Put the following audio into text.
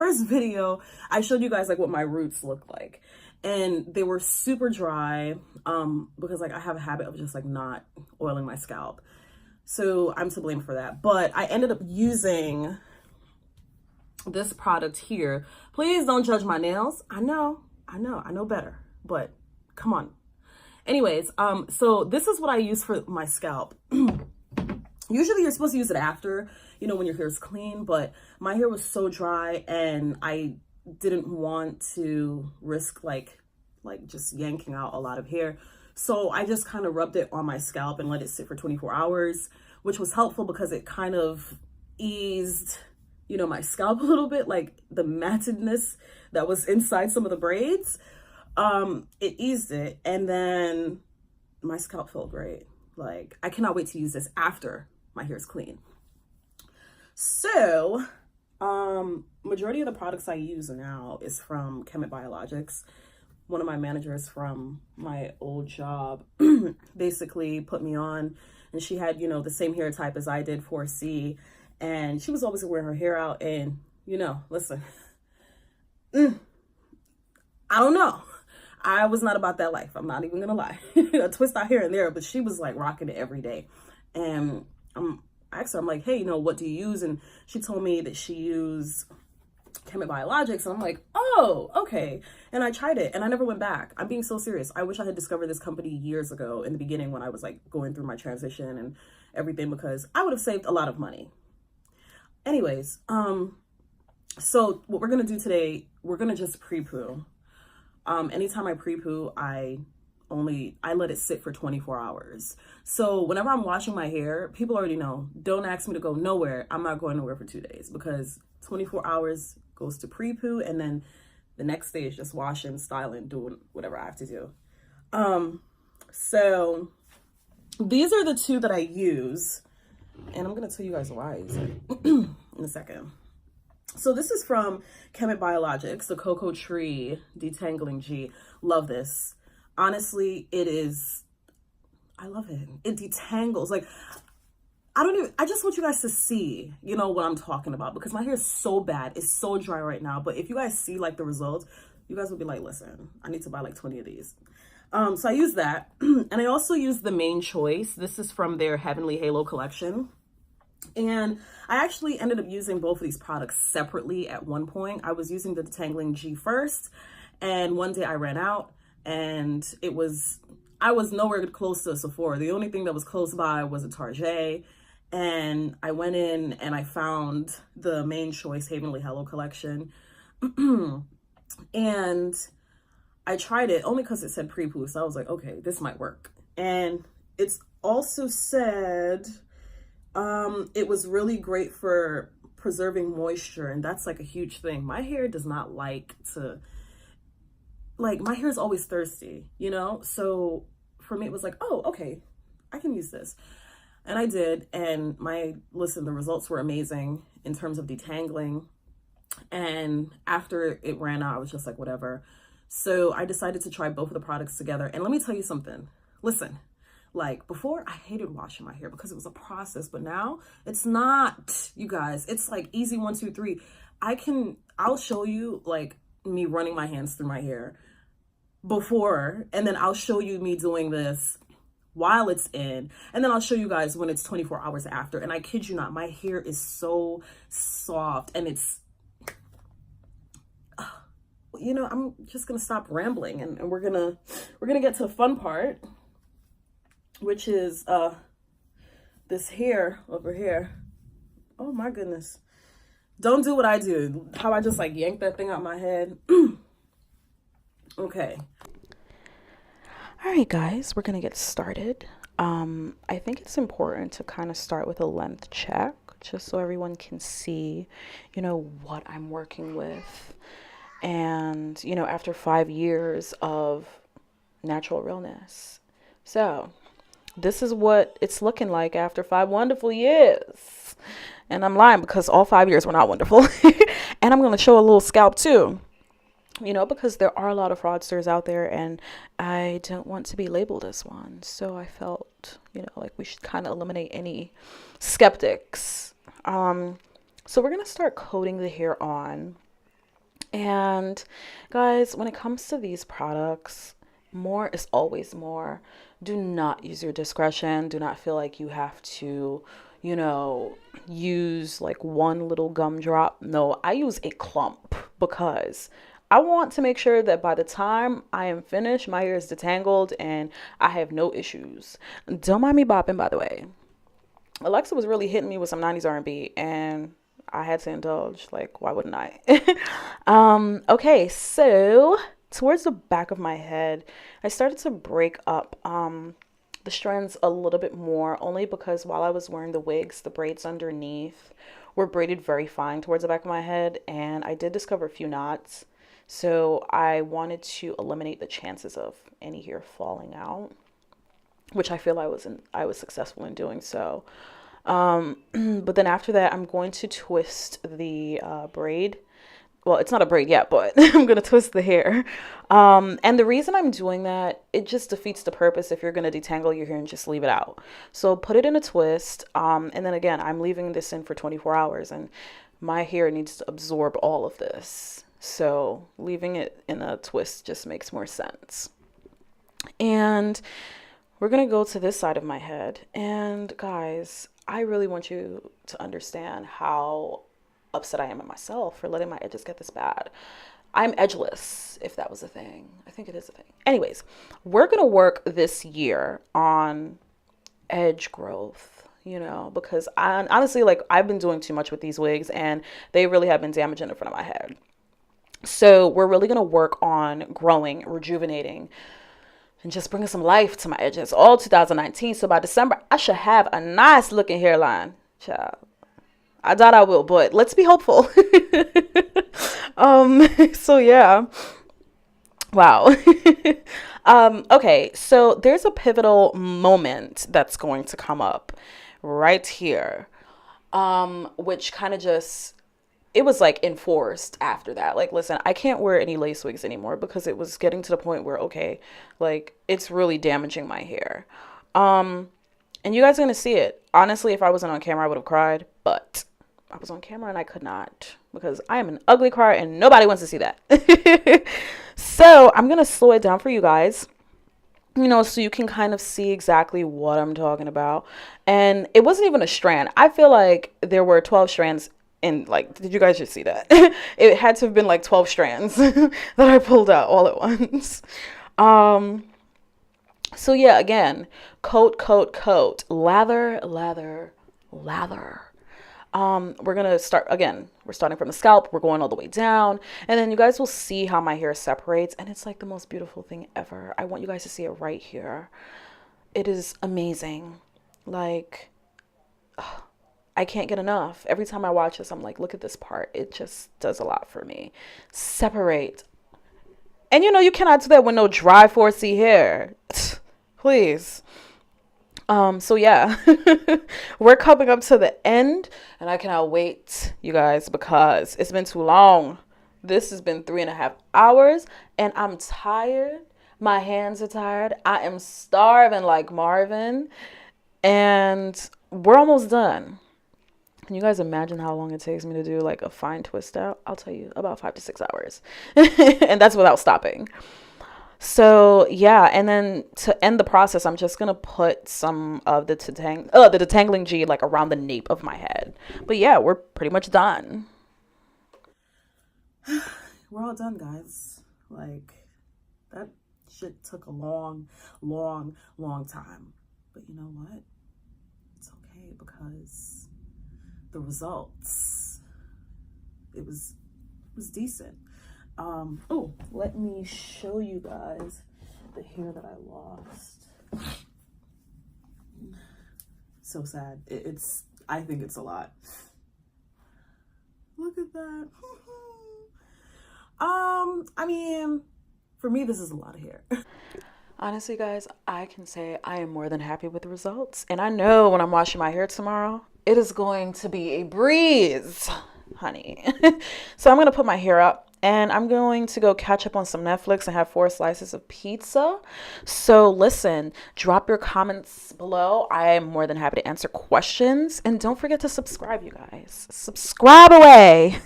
first video, I showed you guys like what my roots look like. And they were super dry because like I have a habit of just like not oiling my scalp. So I'm to blame for that. But I ended up using this product here. Please don't judge my nails. I know better, but come on. Anyways, so this is what I use for my scalp. Usually you're supposed to use it after, you know, when your hair is clean, but my hair was so dry and I didn't want to risk like just yanking out a lot of hair. So I just kind of rubbed it on my scalp and let it sit for 24 hours, which was helpful because it kind of eased, you know, my scalp a little bit, like the mattedness that was inside some of the braids. It eased it, and then my scalp felt great. Like, I cannot wait to use this after my hair is clean. So, majority of the products I use now is from Kemet Biologics. One of my managers from my old job basically put me on, and she had, you know, the same hair type as I did, 4C, and she was always wearing her hair out, and, you know, listen, I don't know. I was not about that life. I'm not even gonna lie. A twist out here and there, but she was like rocking it every day. And I asked her, I'm like, hey, you know, what do you use? And she told me that she used Kemet Biologics. And I'm like, oh, okay. And I tried it and I never went back. I'm being so serious. I wish I had discovered this company years ago in the beginning when I was like going through my transition and everything, because I would have saved a lot of money. Anyways, so what we're gonna do today, we're gonna just pre-poo. Anytime I pre-poo, I let it sit for 24 hours. So whenever I'm washing my hair, people already know, don't ask me to go nowhere. I'm not going nowhere for 2 days because 24 hours goes to pre-poo, and then the next day is just washing, styling, doing whatever I have to do. So these are the two that I use, and I'm gonna tell you guys why I use it in a second. So this is from Kemet Biologics, the Cocoa Tree Detangling G. Love this. Honestly, I love it. It detangles. Like, I just want you guys to see, you know, what I'm talking about, because my hair is so bad. It's so dry right now. But if you guys see like the results, you guys will be like, listen, I need to buy like 20 of these. So I use that. And I also use the Main Choice. This is from their Heavenly Halo collection. And I actually ended up using both of these products separately at one point. I was using the Detangling G first, and one day I ran out, and I was nowhere close to a Sephora. The only thing that was close by was a Target, and I went in and I found the Main Choice Heavenly Hello collection, and I tried it only because it said pre-poo, so I was like, okay, this might work. And it's also said it was really great for preserving moisture, and that's like a huge thing. My hair does not like to, like, my hair is always thirsty, you know? So for me, it was like, oh, okay, I can use this. And I did, and the results were amazing in terms of detangling. And after it ran out, I was just like, whatever. So I decided to try both of the products together. And let me tell you something. Listen. Like, before, I hated washing my hair because it was a process, but now it's not, you guys. It's like easy 1, 2, 3. I'll show you like me running my hands through my hair before, and then I'll show you me doing this while it's in, and then I'll show you guys when it's 24 hours after. And I kid you not, my hair is so soft, and it's, you know, I'm just gonna stop rambling, and we're gonna get to the fun part, which is this hair over here. Oh my goodness. Don't do what I do. How I just like yank that thing out my head. Okay. All right, guys, we're gonna get started. I think it's important to kind of start with a length check, just so everyone can see, you know, what I'm working with. And, you know, after 5 years of natural realness. So this is what it's looking like after 5 wonderful years. And I'm lying because all 5 years were not wonderful. And I'm going to show a little scalp too, you know, because there are a lot of fraudsters out there, and I don't want to be labeled as one. So I felt, you know, like we should kind of eliminate any skeptics. So we're going to start coating the hair on. And guys, when it comes to these products, more is always more. Do not use your discretion. Do not feel like you have to, you know, use like one little gumdrop. No, I use a clump because I want to make sure that by the time I am finished, my hair is detangled and I have no issues. Don't mind me bopping, by the way. Alexa was really hitting me with some 90s R&B, and I had to indulge. Like, why wouldn't I? Okay, so towards the back of my head, I started to break up the strands a little bit more, only because while I was wearing the wigs, the braids underneath were braided very fine towards the back of my head, and I did discover a few knots. So I wanted to eliminate the chances of any hair falling out, which I feel I was successful in doing so. But then after that, I'm going to twist the braid. Well, it's not a braid yet, but I'm going to twist the hair. And the reason I'm doing that, it just defeats the purpose if you're going to detangle your hair and just leave it out. So put it in a twist. And then again, I'm leaving this in for 24 hours, and my hair needs to absorb all of this. So leaving it in a twist just makes more sense. And we're going to go to this side of my head. And guys, I really want you to understand how upset I am at myself for letting my edges get this bad. I'm edgeless, if that was a thing. I think it is a thing. Anyways, we're going to work this year on edge growth, because I honestly, like, I've been doing too much with these wigs and they really have been damaging the front of my head. So we're really going to work on growing, rejuvenating, and just bringing some life to my edges all 2019. So by December, I should have a nice looking hairline. Child. I doubt I will, but let's be hopeful. So yeah. Wow. Okay, so there's a pivotal moment that's going to come up right here. Which kind of just it was like enforced after that. Like, listen, I can't wear any lace wigs anymore because it was getting to the point where, okay, like it's really damaging my hair. Um, and you guys are gonna see it. Honestly, if I wasn't on camera, I would have cried, but I was on camera and I could not because I am an ugly crier and nobody wants to see that. So I'm gonna slow it down for you guys, so you can kind of see exactly what I'm talking about. And it wasn't even a strand. I feel like there were 12 strands in, like, did you guys just see that? It had to have been like 12 strands that I pulled out all at once. Um, so yeah, again, coat, coat, coat, lather, lather, lather. We're gonna start again. We're starting from the scalp. We're going all the way down, and then you guys will see how my hair separates, and it's like the most beautiful thing ever. I want you guys to see it right here. It is amazing. Like, I can't get enough. Every time I watch this, I'm like, look at this part. It just does a lot for me. Separate, and you cannot do that with no dry 4C hair. Please. So yeah, we're coming up to the end and I cannot wait, you guys, because it's been too long. This has been 3.5 hours and I'm tired. My hands are tired. I am starving like Marvin and we're almost done. Can you guys imagine how long it takes me to do like a fine twist out? I'll tell you, about 5 to 6 hours. And that's without stopping. So yeah, and then to end the process, I'm just gonna put some of the detangling G like around the nape of my head. But yeah, we're pretty much done. We're all done, guys. Like, that shit took a long, long, long time. But you know what? It's okay because the results, it was decent. Oh, let me show you guys the hair that I lost. So sad. I think it's a lot. Look at that. I mean, for me, this is a lot of hair. Honestly, guys, I can say I am more than happy with the results. And I know when I'm washing my hair tomorrow, it is going to be a breeze, honey. So I'm going to put my hair up and I'm going to go catch up on some Netflix and have 4 slices of pizza. So listen, drop your comments below. I am more than happy to answer questions. And don't forget to subscribe, you guys. Subscribe away.